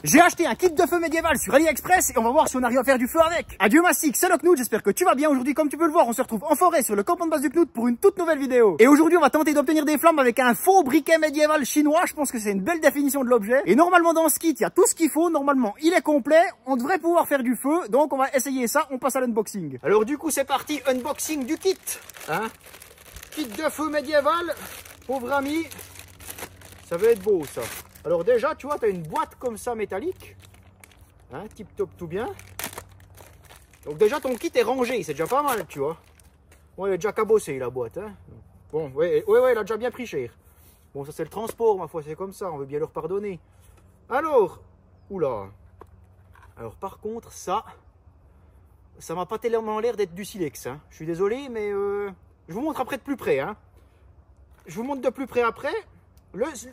J'ai acheté un kit de feu médiéval sur AliExpress et on va voir si on arrive à faire du feu avec. Adieu Mastic, c'est le Knout, j'espère que tu vas bien. Aujourd'hui, comme tu peux le voir, on se retrouve en forêt sur le campement de base du Knout pour une toute nouvelle vidéo. Et aujourd'hui, on va tenter d'obtenir des flammes avec un faux briquet médiéval chinois. Je pense que c'est une belle définition de l'objet. Et normalement, dans ce kit, il y a tout ce qu'il faut. Normalement, il est complet. On devrait pouvoir faire du feu. Donc, on va essayer ça. On passe à l'unboxing. Alors du coup, c'est parti. Unboxing du kit. Hein, kit de feu médiéval. Pauvre ami. Ça va être beau, ça. Alors déjà, tu vois, tu as une boîte comme ça métallique. Hein, tip top tout bien. Donc déjà ton kit est rangé, c'est déjà pas mal, tu vois. Bon, il est déjà cabossé la boîte. Hein. Bon, ouais, il a déjà bien pris cher. Bon, ça c'est le transport, ma foi, c'est comme ça, on veut bien leur pardonner. Alors, oula. Alors par contre, ça m'a pas tellement l'air d'être du silex. Hein. Je suis désolé, mais je vous montre après de plus près. Hein. Je vous montre de plus près après.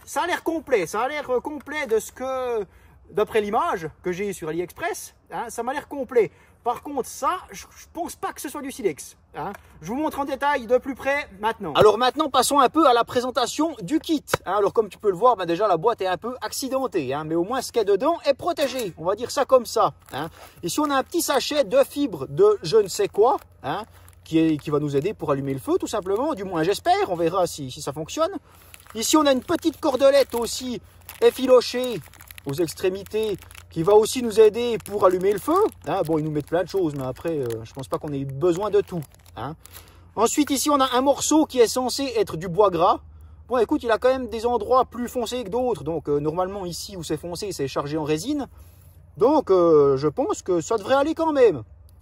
Ça a l'air complet, de ce que, d'après l'image que j'ai sur AliExpress, hein, ça m'a l'air complet. Par contre, ça, je pense pas que ce soit du silex. Hein. Je vous montre en détail de plus près maintenant. Alors maintenant, passons un peu à la présentation du kit. Hein. Alors comme tu peux le voir, ben déjà la boîte est un peu accidentée, hein, mais au moins ce qu'il y a dedans est protégé. On va dire ça comme ça. Hein. Ici, on a un petit sachet de fibres de je ne sais quoi, hein, qui va nous aider pour allumer le feu, tout simplement. Du moins, j'espère. On verra si ça fonctionne. Ici, on a une petite cordelette aussi effilochée aux extrémités qui va aussi nous aider pour allumer le feu. Hein, bon, ils nous mettent plein de choses, mais après, je pense pas qu'on ait besoin de tout. Hein. Ensuite, ici, on a un morceau qui est censé être du bois gras. Bon, écoute, il a quand même des endroits plus foncés que d'autres. Donc, normalement, ici où c'est foncé, c'est chargé en résine. Donc, je pense que ça devrait aller quand même.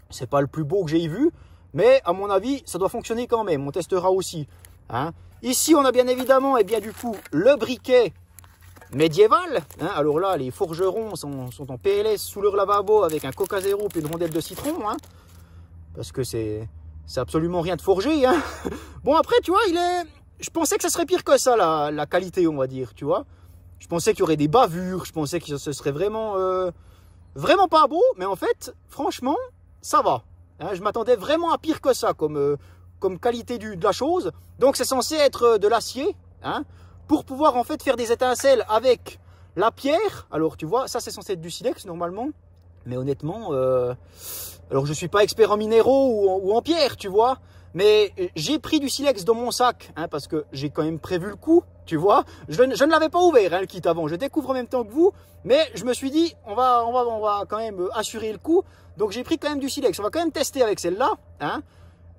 C'est pas le plus beau que j'ai vu, mais à mon avis, ça doit fonctionner quand même. On testera aussi. Hein. Ici, on a bien évidemment, et bien du coup, le briquet médiéval. Hein. Alors là, les forgerons sont en PLS sous leur lavabo avec un Coca Zéro et une rondelle de citron. Hein. Parce que c'est absolument rien de forgé. Hein. Bon, après, tu vois, je pensais que ça serait pire que ça, la qualité, on va dire, tu vois. Je pensais qu'il y aurait des bavures, je pensais que ce serait vraiment pas beau. Mais en fait, franchement, ça va. Hein. Je m'attendais vraiment à pire que ça, comme qualité de la chose. Donc c'est censé être de l'acier, hein, pour pouvoir en fait faire des étincelles avec la pierre. Alors tu vois, ça c'est censé être du silex normalement, mais honnêtement, alors je suis pas expert en minéraux ou en pierre, tu vois, mais j'ai pris du silex dans mon sac, hein, parce que j'ai quand même prévu le coup, tu vois. Je ne l'avais pas ouvert, hein, le kit avant, je découvre en même temps que vous, mais je me suis dit on va quand même assurer le coup, donc j'ai pris quand même du silex. On va quand même tester avec celle-là, hein.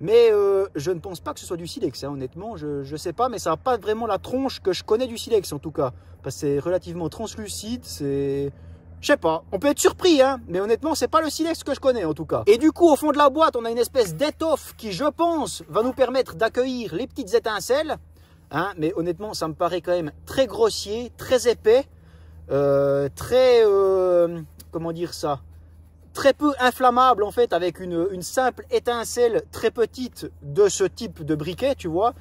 Mais je ne pense pas que ce soit du silex, hein, honnêtement, je sais pas, mais ça n'a pas vraiment la tronche que je connais du silex en tout cas. Parce que c'est relativement translucide, c'est... Je sais pas, on peut être surpris, hein, mais honnêtement, c'est pas le silex que je connais en tout cas. Et du coup, au fond de la boîte, on a une espèce d'étoffe qui, je pense, va nous permettre d'accueillir les petites étincelles. Hein, mais honnêtement, ça me paraît quand même très grossier, très épais, comment dire ça, très peu inflammable en fait, avec une simple étincelle très petite de ce type de briquet, tu vois.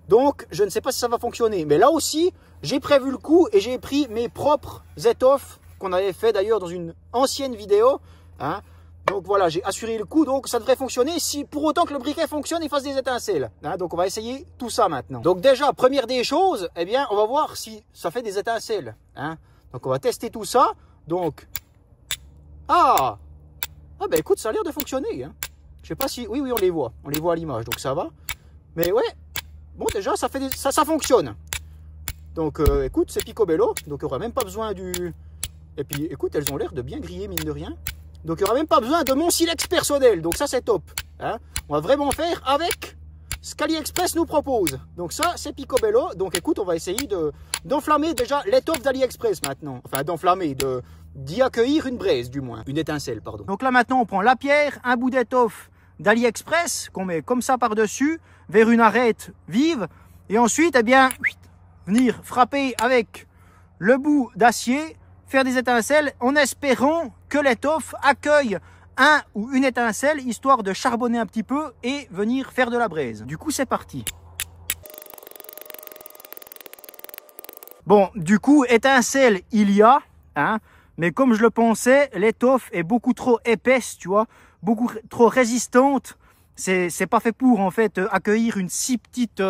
Donc je ne sais pas si ça va fonctionner, mais là aussi j'ai prévu le coup et j'ai pris mes propres étoffes qu'on avait fait d'ailleurs dans une ancienne vidéo, hein. Donc voilà, j'ai assuré le coup, donc ça devrait fonctionner si pour autant que le briquet fonctionne et fasse des étincelles, hein. Donc on va essayer tout ça maintenant. Donc déjà, première des choses, eh bien on va voir si ça fait des étincelles, hein. Donc on va tester tout ça. Donc ah ben écoute, ça a l'air de fonctionner. Hein. Je sais pas si... Oui, on les voit à l'image, donc ça va. Mais ouais, bon déjà, ça fonctionne. Donc écoute, c'est picobello, donc il n'y aura même pas besoin du... Et puis écoute, elles ont l'air de bien griller, mine de rien. Donc il n'y aura même pas besoin de mon silex personnel, donc ça c'est top. Hein. On va vraiment faire avec ce qu'AliExpress nous propose. Donc ça, c'est picobello. Donc écoute, on va essayer d'enflammer déjà l'étoffe d'AliExpress maintenant. Enfin, d'y accueillir une braise du moins, une étincelle, pardon. Donc là maintenant, on prend la pierre, un bout d'étoffe d'AliExpress qu'on met comme ça par-dessus, vers une arête vive. Et ensuite, eh bien, venir frapper avec le bout d'acier, faire des étincelles en espérant que l'étoffe accueille un ou une étincelle, histoire de charbonner un petit peu et venir faire de la braise. Du coup, c'est parti. Bon, du coup, étincelle, il y a, hein, mais comme je le pensais, l'étoffe est beaucoup trop épaisse, tu vois, beaucoup trop résistante c'est pas fait pour en fait accueillir une si petite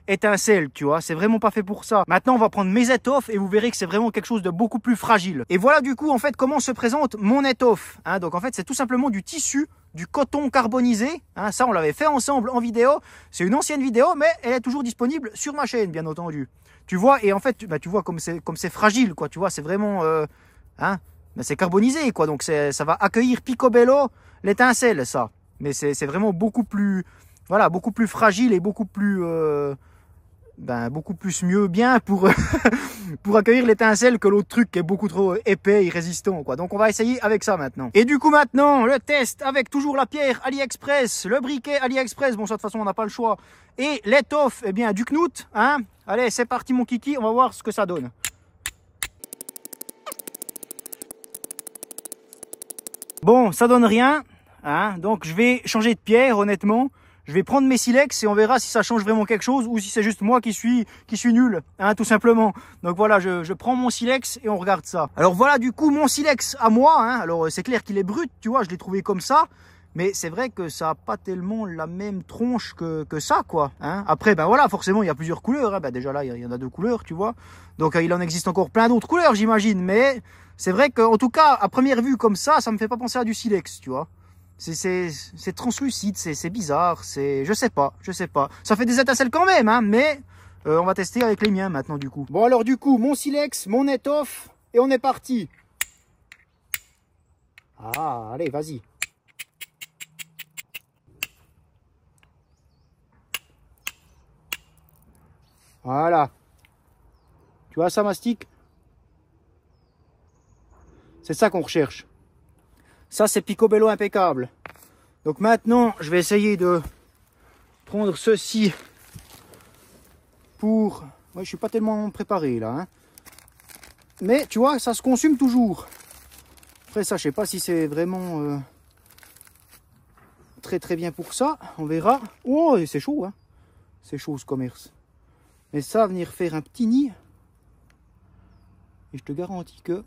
étincelle, tu vois, c'est vraiment pas fait pour ça. Maintenant on va prendre mes étoffes et vous verrez que c'est vraiment quelque chose de beaucoup plus fragile. Et voilà du coup en fait comment se présente mon étoffe, hein. Donc en fait c'est tout simplement du tissu, du coton carbonisé, hein. Ça on l'avait fait ensemble en vidéo, c'est une ancienne vidéo mais elle est toujours disponible sur ma chaîne bien entendu. Tu vois, et en fait tu vois comme c'est fragile quoi, tu vois, c'est vraiment hein, c'est carbonisé quoi, donc ça va accueillir picobello l'étincelle ça. Mais c'est vraiment beaucoup plus, voilà, beaucoup plus fragile et beaucoup plus, beaucoup plus mieux bien pour, pour accueillir l'étincelle que l'autre truc qui est beaucoup trop épais et résistant, quoi. Donc on va essayer avec ça maintenant. Et du coup maintenant, le test avec toujours la pierre AliExpress, le briquet AliExpress, bon ça de toute façon on n'a pas le choix, et l'étoffe, eh bien du Knout, hein. Allez c'est parti mon kiki, on va voir ce que ça donne. Bon, ça donne rien. Hein, donc je vais changer de pierre honnêtement, je vais prendre mes silex et on verra si ça change vraiment quelque chose ou si c'est juste moi qui suis nul, hein, tout simplement. Donc voilà, je prends mon silex et on regarde ça. Alors voilà du coup mon silex à moi, hein. Alors c'est clair qu'il est brut, tu vois, je l'ai trouvé comme ça, mais c'est vrai que ça n'a pas tellement la même tronche que ça quoi, hein. Après ben voilà, forcément il y a plusieurs couleurs, hein. Ben, déjà là il y en a 2 couleurs, tu vois, donc il en existe encore plein d'autres couleurs j'imagine, mais c'est vrai qu'en tout cas à première vue comme ça me fait pas penser à du silex, tu vois. C'est translucide, c'est bizarre, je sais pas. Ça fait des étincelles quand même, hein, mais on va tester avec les miens maintenant du coup. Bon alors du coup, mon silex, mon étoffe, et on est parti. Ah, allez, vas-y. Voilà. Tu vois ça mastique? C'est ça qu'on recherche. Ça, c'est picobello impeccable. Donc maintenant, je vais essayer de prendre ceci pour... Ouais, je suis pas tellement préparé là, hein. Mais tu vois, ça se consume toujours. Après ça, je sais pas si c'est vraiment très très bien pour ça. On verra. Oh, c'est chaud, hein. C'est chaud ce commerce. Mais ça, venir faire un petit nid. Et je te garantis que...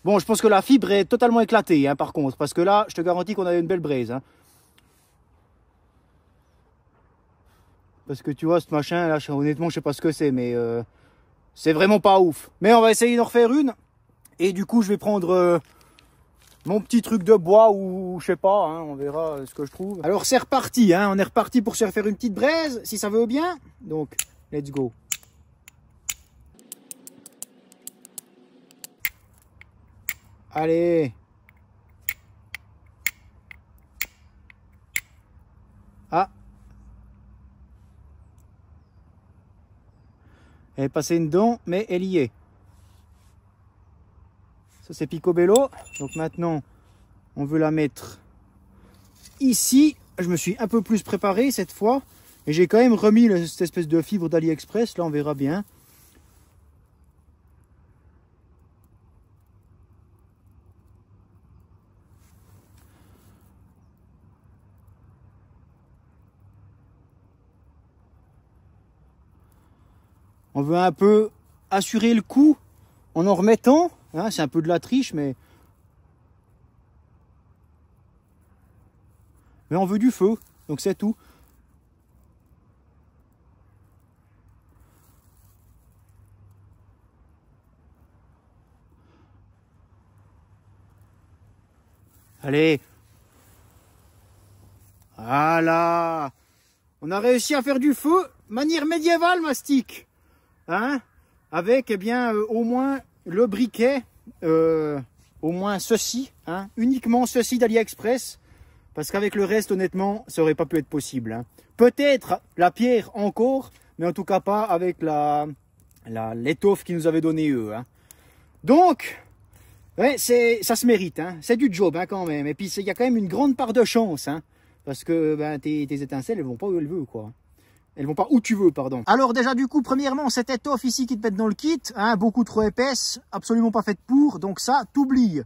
Bon, je pense que la fibre est totalement éclatée, hein, par contre, parce que là, je te garantis qu'on a une belle braise, hein. Parce que tu vois, ce machin, là, honnêtement, je sais pas ce que c'est, mais c'est vraiment pas ouf. Mais on va essayer d'en refaire une. Et du coup, je vais prendre mon petit truc de bois ou je sais pas, hein, on verra ce que je trouve. Alors, c'est reparti, hein, on est reparti pour se refaire une petite braise, si ça veut bien. Donc, let's go. Allez. Ah. Elle est passée dedans, mais elle y est. Ça c'est picobello. Donc maintenant, on veut la mettre ici. Je me suis un peu plus préparé cette fois. Et j'ai quand même remis cette espèce de fibre d'AliExpress. Là, on verra bien. On veut un peu assurer le coup en remettant. Hein, c'est un peu de la triche, mais on veut du feu. Donc c'est tout. Allez. Voilà. On a réussi à faire du feu. Manière médiévale, mastic. Hein, avec eh bien au moins le briquet, au moins ceci, hein, uniquement ceci d'AliExpress, parce qu'avec le reste honnêtement ça aurait pas pu être possible, hein. Peut-être la pierre encore, mais en tout cas pas avec l'étoffe qu'ils nous avaient donné eux, hein. Donc ouais, ça se mérite, hein. C'est du job, hein, quand même, et puis il y a quand même une grande part de chance, hein, parce que ben, tes étincelles elles vont pas où elles veulent, quoi. Elles vont pas où tu veux, pardon. Alors déjà du coup, premièrement, cette étoffe ici qui te mettent dans le kit, hein, beaucoup trop épaisse, absolument pas faite pour, donc ça, t'oublies.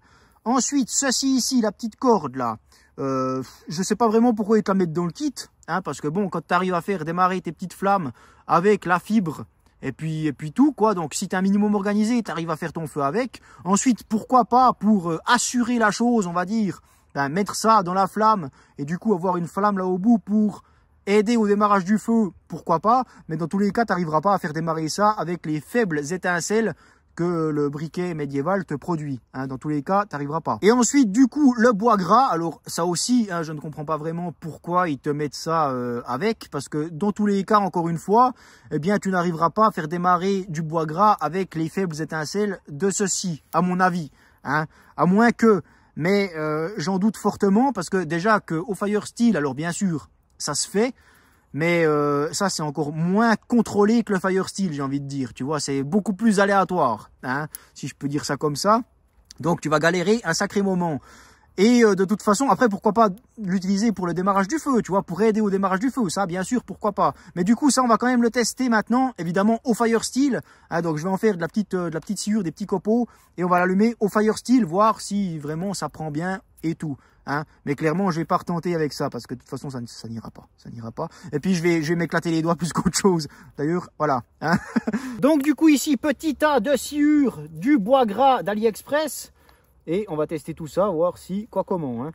Ensuite, ceci ici, la petite corde là, je sais pas vraiment pourquoi ils te la mettent dans le kit, hein, parce que bon, quand tu arrives à faire démarrer tes petites flammes avec la fibre, et puis tout, quoi. Donc, si tu es un minimum organisé, tu arrives à faire ton feu avec. Ensuite, pourquoi pas, pour assurer la chose, on va dire, ben, mettre ça dans la flamme, et du coup, avoir une flamme là au bout pour aider au démarrage du feu, pourquoi pas. Mais dans tous les cas, tu n'arriveras pas à faire démarrer ça avec les faibles étincelles que le briquet médiéval te produit. Hein, dans tous les cas, tu n'arriveras pas. Et ensuite, du coup, le bois gras, alors ça aussi, hein, je ne comprends pas vraiment pourquoi ils te mettent ça avec, parce que dans tous les cas, encore une fois, eh bien, tu n'arriveras pas à faire démarrer du bois gras avec les faibles étincelles de ceci, à mon avis. Hein, à moins que, mais j'en doute fortement, parce que déjà qu'au Fire Steel, alors bien sûr, ça se fait, mais ça, c'est encore moins contrôlé que le Fire Steel, j'ai envie de dire. Tu vois, c'est beaucoup plus aléatoire, hein, si je peux dire ça comme ça. Donc, tu vas galérer un sacré moment. Et de toute façon, après, pourquoi pas l'utiliser pour le démarrage du feu, tu vois, pour aider au démarrage du feu. Ça, bien sûr, pourquoi pas. Mais du coup, ça, on va quand même le tester maintenant, évidemment, au Fire Steel. Hein, donc, je vais en faire de la petite sciure, des petits copeaux, et on va l'allumer au Fire Steel, voir si vraiment ça prend bien et tout. Hein, mais clairement, je vais pas retenter avec ça parce que de toute façon, ça n'ira pas. Ça n'ira pas. Et puis, je vais m'éclater les doigts plus qu'autre chose. D'ailleurs, voilà. Hein. Donc, du coup, ici, petit tas de sciure du bois gras d'AliExpress. Et on va tester tout ça, voir si, quoi, comment. Hein.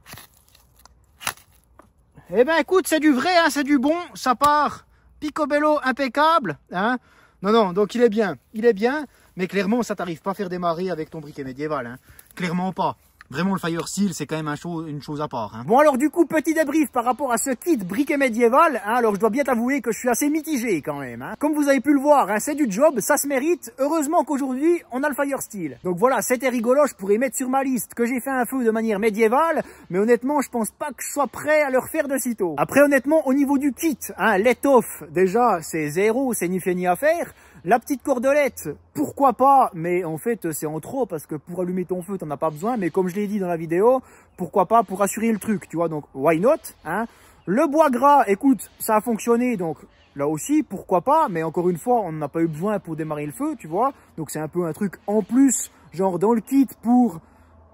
Eh ben, écoute, c'est du vrai, hein, c'est du bon. Ça part picobello impeccable. Hein. Non, donc il est bien. Il est bien. Mais clairement, ça t'arrive pas à faire démarrer avec ton briquet médiéval. Hein. Clairement pas. Vraiment, le Fire Steel, c'est quand même une chose à part. Hein. Bon, alors du coup, petit débrief par rapport à ce kit briquet médiéval. Hein, alors, je dois bien t'avouer que je suis assez mitigé quand même. Hein. Comme vous avez pu le voir, hein, c'est du job, ça se mérite. Heureusement qu'aujourd'hui, on a le Fire Steel. Donc voilà, c'était rigolo, je pourrais mettre sur ma liste que j'ai fait un feu de manière médiévale. Mais honnêtement, je pense pas que je sois prêt à le refaire de sitôt. Après, honnêtement, au niveau du kit, hein, l'étoffe, déjà, c'est zéro, c'est ni fait ni à faire. La petite cordelette, pourquoi pas, mais en fait c'est en trop parce que pour allumer ton feu t'en as pas besoin, mais comme je l'ai dit dans la vidéo, pourquoi pas pour assurer le truc, tu vois, donc why not, hein. Le bois gras, écoute, ça a fonctionné, donc là aussi, pourquoi pas, mais encore une fois, on n'en a pas eu besoin pour démarrer le feu, tu vois, donc c'est un peu un truc en plus, genre dans le kit pour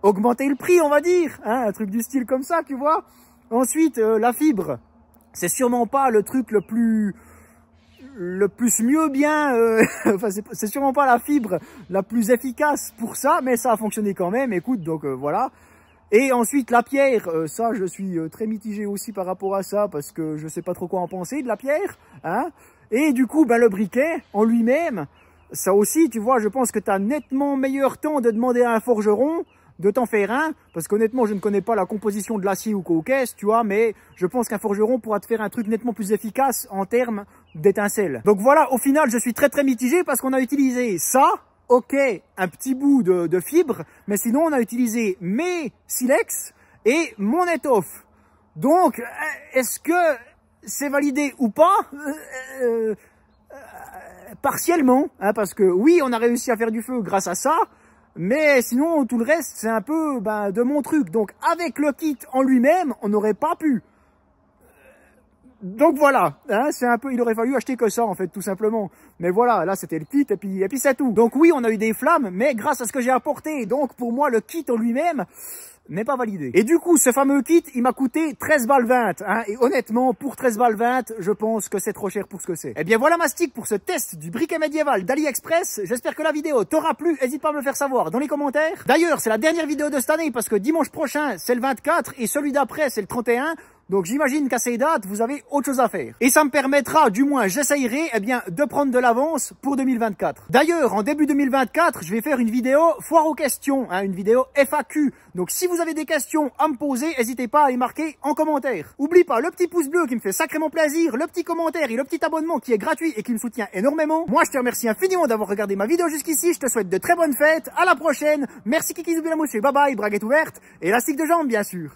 augmenter le prix, on va dire, hein, un truc du style comme ça, tu vois. Ensuite, la fibre, c'est sûrement pas le truc le plus mieux bien, enfin c'est sûrement pas la fibre la plus efficace pour ça, mais ça a fonctionné quand même, écoute, donc voilà. Et ensuite la pierre, ça je suis très mitigé aussi par rapport à ça, parce que je sais pas trop quoi en penser de la pierre, hein. Et du coup, ben le briquet en lui-même, ça aussi, tu vois, je pense que tu as nettement meilleur temps de demander à un forgeron de t'en faire un, parce qu'honnêtement, je ne connais pas la composition de l'acier ou quoi caisse, tu vois, mais je pense qu'un forgeron pourra te faire un truc nettement plus efficace en termes d'étincelles. Donc voilà, au final, je suis très mitigé parce qu'on a utilisé ça, ok, un petit bout de fibre, mais sinon, on a utilisé mes silex et mon étoffe. Donc, est-ce que c'est validé ou pas? Partiellement, hein, parce que oui, on a réussi à faire du feu grâce à ça, mais sinon, tout le reste, c'est un peu de mon truc. Donc, avec le kit en lui-même, on n'aurait pas pu. Donc voilà, hein, c'est un peu, il aurait fallu acheter que ça en fait, tout simplement. Mais voilà, là c'était le kit et puis c'est tout. Donc oui, on a eu des flammes, mais grâce à ce que j'ai apporté, donc pour moi le kit en lui-même n'est pas validé. Et du coup, ce fameux kit, il m'a coûté 13 balles 20. Hein, et honnêtement, pour 13 balles 20, je pense que c'est trop cher pour ce que c'est. Eh bien voilà Mastic pour ce test du briquet médiéval d'AliExpress. J'espère que la vidéo t'aura plu. N'hésite pas à me le faire savoir dans les commentaires. D'ailleurs, c'est la dernière vidéo de cette année parce que dimanche prochain, c'est le 24 et celui d'après, c'est le 31. Donc j'imagine qu'à ces dates, vous avez autre chose à faire. Et ça me permettra, du moins j'essayerai, eh bien, de prendre de l'avance pour 2024. D'ailleurs, en début 2024, je vais faire une vidéo foire aux questions, hein, une vidéo FAQ. Donc si vous avez des questions à me poser, n'hésitez pas à les marquer en commentaire. Oublie pas le petit pouce bleu qui me fait sacrément plaisir, le petit commentaire et le petit abonnement qui est gratuit et qui me soutient énormément. Moi, je te remercie infiniment d'avoir regardé ma vidéo jusqu'ici. Je te souhaite de très bonnes fêtes. À la prochaine. Merci Kiki Zoubinamouche et bye bye, braguette ouverte et élastique de jambe, bien sûr.